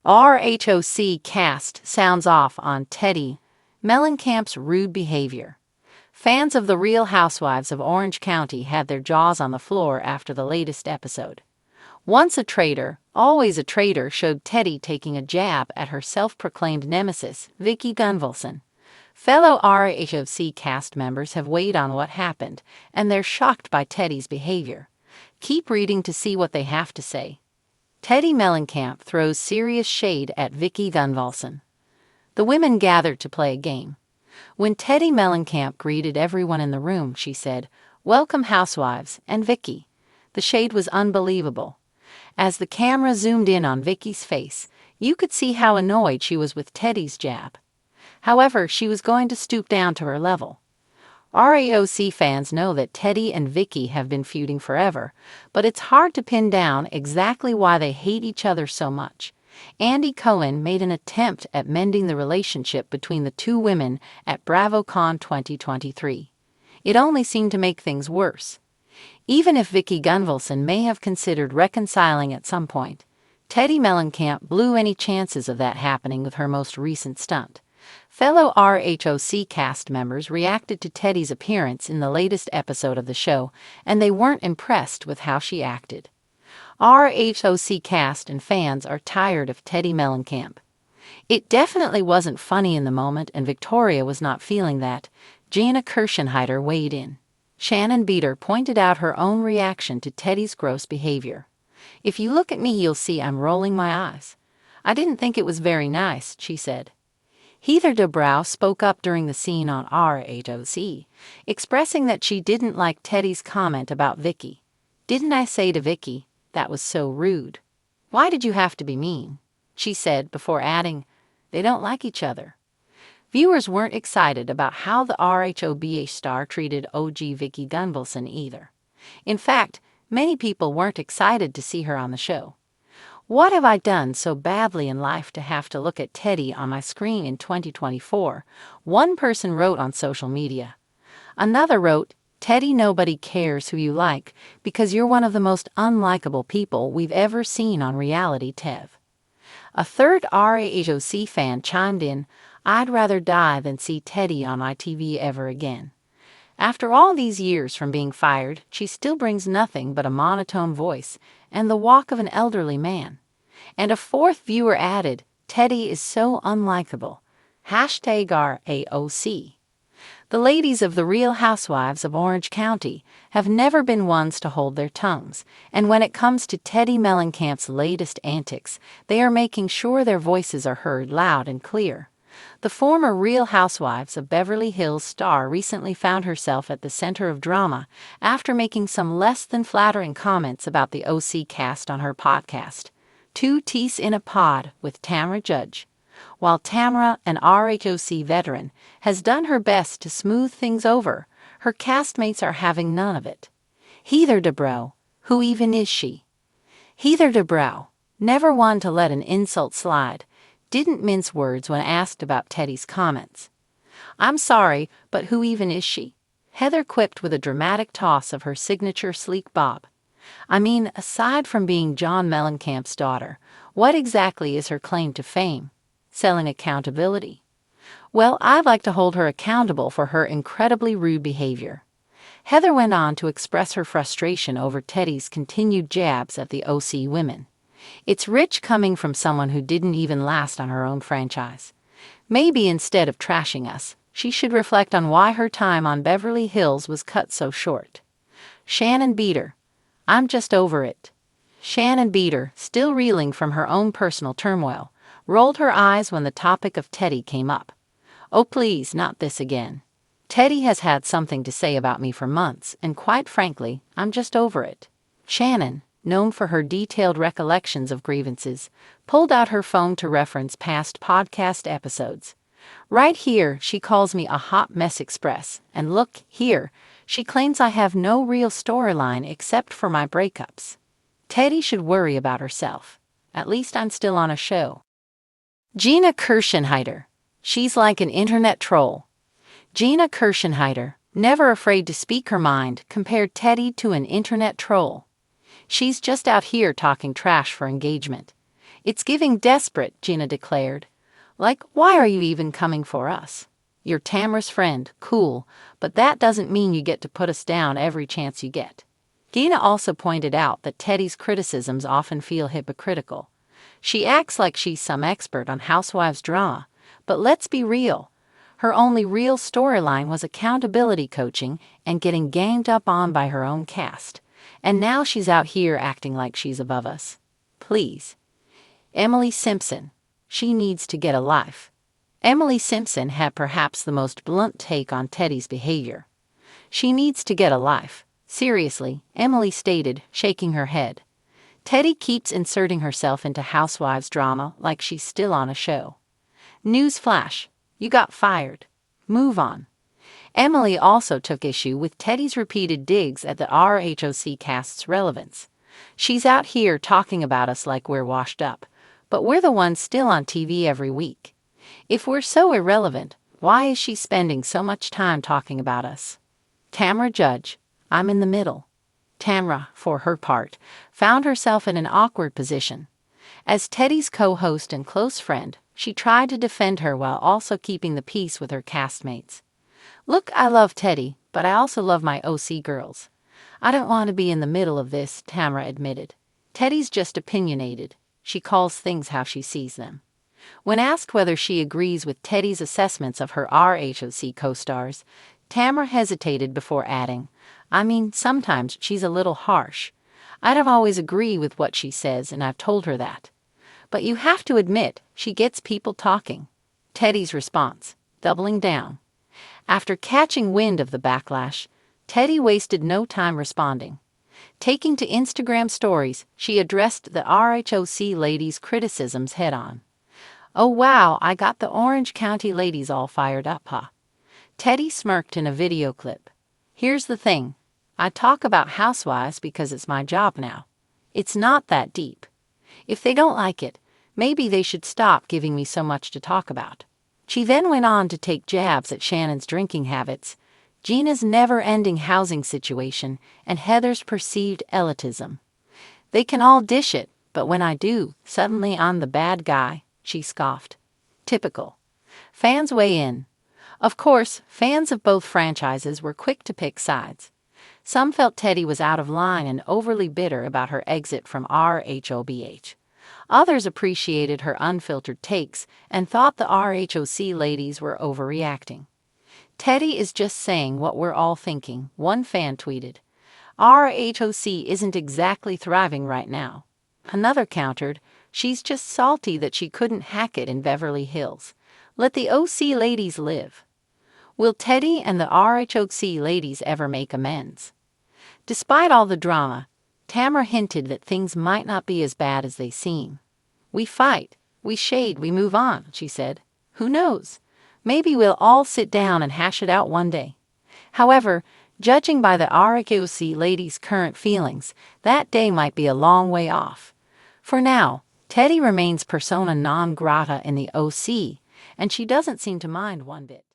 RHOC cast sounds off on Teddi Mellencamp's rude behavior. Fans of The Real Housewives of Orange County had their jaws on the floor after the latest episode. Once a traitor, always a traitor showed Teddi taking a jab at her self-proclaimed nemesis, Vicki Gunvalson. Fellow RHOC cast members have weighed on what happened, and they're shocked by Teddi's behavior. Keep reading to see what they have to say. Teddi Mellencamp throws serious shade at Vicki Gunvalson. The women gathered to play a game. When Teddi Mellencamp greeted everyone in the room, she said, "Welcome, Housewives, and Vicki." The shade was unbelievable. As the camera zoomed in on Vicki's face, you could see how annoyed she was with Teddi's jab. However, she was going to stoop down to her level. RHOC fans know that Teddi and Vicki have been feuding forever, but it's hard to pin down exactly why they hate each other so much. Andy Cohen made an attempt at mending the relationship between the two women at BravoCon 2023. It only seemed to make things worse. Even if Vicki Gunvalson may have considered reconciling at some point, Teddi Mellencamp blew any chances of that happening with her most recent stunt. Fellow RHOC cast members reacted to Teddi's appearance in the latest episode of the show, and they weren't impressed with how she acted. RHOC cast and fans are tired of Teddi Mellencamp. It definitely wasn't funny in the moment, and Victoria was not feeling that. Gina Kirschenheiter weighed in. Shannon Beater pointed out her own reaction to Teddi's gross behavior. "If you look at me, you'll see I'm rolling my eyes. I didn't think it was very nice," she said. Heather Dubrow spoke up during the scene on RHOC, expressing that she didn't like Teddi's comment about Vicki. "Didn't I say to Vicki, that was so rude? Why did you have to be mean?" she said, before adding, "They don't like each other." Viewers weren't excited about how the RHOBH star treated OG Vicki Gunvalson either. In fact, many people weren't excited to see her on the show. "What have I done so badly in life to have to look at Teddi on my screen in 2024? One person wrote on social media. Another wrote, "Teddi, nobody cares who you like because you're one of the most unlikable people we've ever seen on reality TV." A third RHOC fan chimed in, "I'd rather die than see Teddi on ITV ever again." After all these years from being fired, she still brings nothing but a monotone voice and the walk of an elderly man. And a fourth viewer added, "Teddi is so unlikable. #RAOC. The ladies of The Real Housewives of Orange County have never been ones to hold their tongues, and when it comes to Teddi Mellencamp's latest antics, they are making sure their voices are heard loud and clear. The former Real Housewives of Beverly Hills star recently found herself at the center of drama after making some less than flattering comments about the OC cast on her podcast, Two Teas in a Pod with Tamra Judge. While Tamra, an RHOC veteran, has done her best to smooth things over, her castmates are having none of it. Heather Dubrow, who even is she? Heather Dubrow, never one to let an insult slide, didn't mince words when asked about Teddi's comments. "I'm sorry, but who even is she?" Heather quipped with a dramatic toss of her signature sleek bob. "I mean, aside from being John Mellencamp's daughter, what exactly is her claim to fame? Selling accountability? Well, I'd like to hold her accountable for her incredibly rude behavior." Heather went on to express her frustration over Teddi's continued jabs at the OC women. "It's rich coming from someone who didn't even last on her own franchise. Maybe instead of trashing us, she should reflect on why her time on Beverly Hills was cut so short." Shannon Beater, "I'm just over it." Shannon Beater, still reeling from her own personal turmoil, rolled her eyes when the topic of Teddi came up. "Oh please, not this again. Teddi has had something to say about me for months, and quite frankly, I'm just over it." Shannon, known for her detailed recollections of grievances, pulled out her phone to reference past podcast episodes. "Right here, she calls me a hot mess express, and look, here, she claims I have no real storyline except for my breakups. Teddi should worry about herself. At least I'm still on a show." Gina Kirschenheiter, "She's like an internet troll." Gina Kirschenheiter, never afraid to speak her mind, compared Teddi to an internet troll. "She's just out here talking trash for engagement. It's giving desperate, Gina declared. Like, why are you even coming for us? You're Tamra's friend, cool, but that doesn't mean you get to put us down every chance you get. Gina also pointed out that Teddi's criticisms often feel hypocritical. She acts like she's some expert on Housewives drama, but let's be real. Her only real storyline was accountability coaching and getting ganged up on by her own cast. And now she's out here acting like she's above us. Please. Emily Simpson. She needs to get a life. Emily Simpson had perhaps the most blunt take on Teddi's behavior. She needs to get a life. Seriously, Emily stated, shaking her head. Teddi keeps inserting herself into Housewives drama like she's still on a show. News flash. You got fired. Move on. Emily also took issue with Teddi's repeated digs at the RHOC cast's relevance. She's out here talking about us like we're washed up, but we're the ones still on TV every week. If we're so irrelevant, why is she spending so much time talking about us? Tamra Judge. I'm in the middle. Tamra, for her part, found herself in an awkward position. As Teddi's co-host and close friend, she tried to defend her while also keeping the peace with her castmates. Look, I love Teddi, but I also love my OC girls. I don't want to be in the middle of this, Tamra admitted. Teddi's just opinionated. She calls things how she sees them. When asked whether she agrees with Teddi's assessments of her RHOC co-stars, Tamra hesitated before adding, I mean, sometimes she's a little harsh. I don't always agree with what she says, and I've told her that. But you have to admit, she gets people talking. Teddi's response, doubling down. After catching wind of the backlash, Teddi wasted no time responding. Taking to Instagram stories, she addressed the RHOC ladies' criticisms head-on. Oh wow, I got the Orange County ladies all fired up, huh? Teddi smirked in a video clip. Here's the thing. I talk about Housewives because it's my job now. It's not that deep. If they don't like it, maybe they should stop giving me so much to talk about. She then went on to take jabs at Shannon's drinking habits, Gina's never-ending housing situation, and Heather's perceived elitism. They can all dish it, but when I do, suddenly I'm the bad guy, she scoffed. Typical. Fans weigh in. Of course, fans of both franchises were quick to pick sides. Some felt Teddi was out of line and overly bitter about her exit from RHOBH. Others appreciated her unfiltered takes and thought the RHOC ladies were overreacting. Teddi is just saying what we're all thinking, one fan tweeted. RHOC isn't exactly thriving right now. Another countered, she's just salty that she couldn't hack it in Beverly Hills. Let the OC ladies live. Will Teddi and the RHOC ladies ever make amends? Despite all the drama, Tamra hinted that things might not be as bad as they seem. We fight, we shade, we move on, she said. Who knows? Maybe we'll all sit down and hash it out one day. However, judging by the RHOC ladies' current feelings, that day might be a long way off. For now, Teddi remains persona non grata in the OC, and she doesn't seem to mind one bit.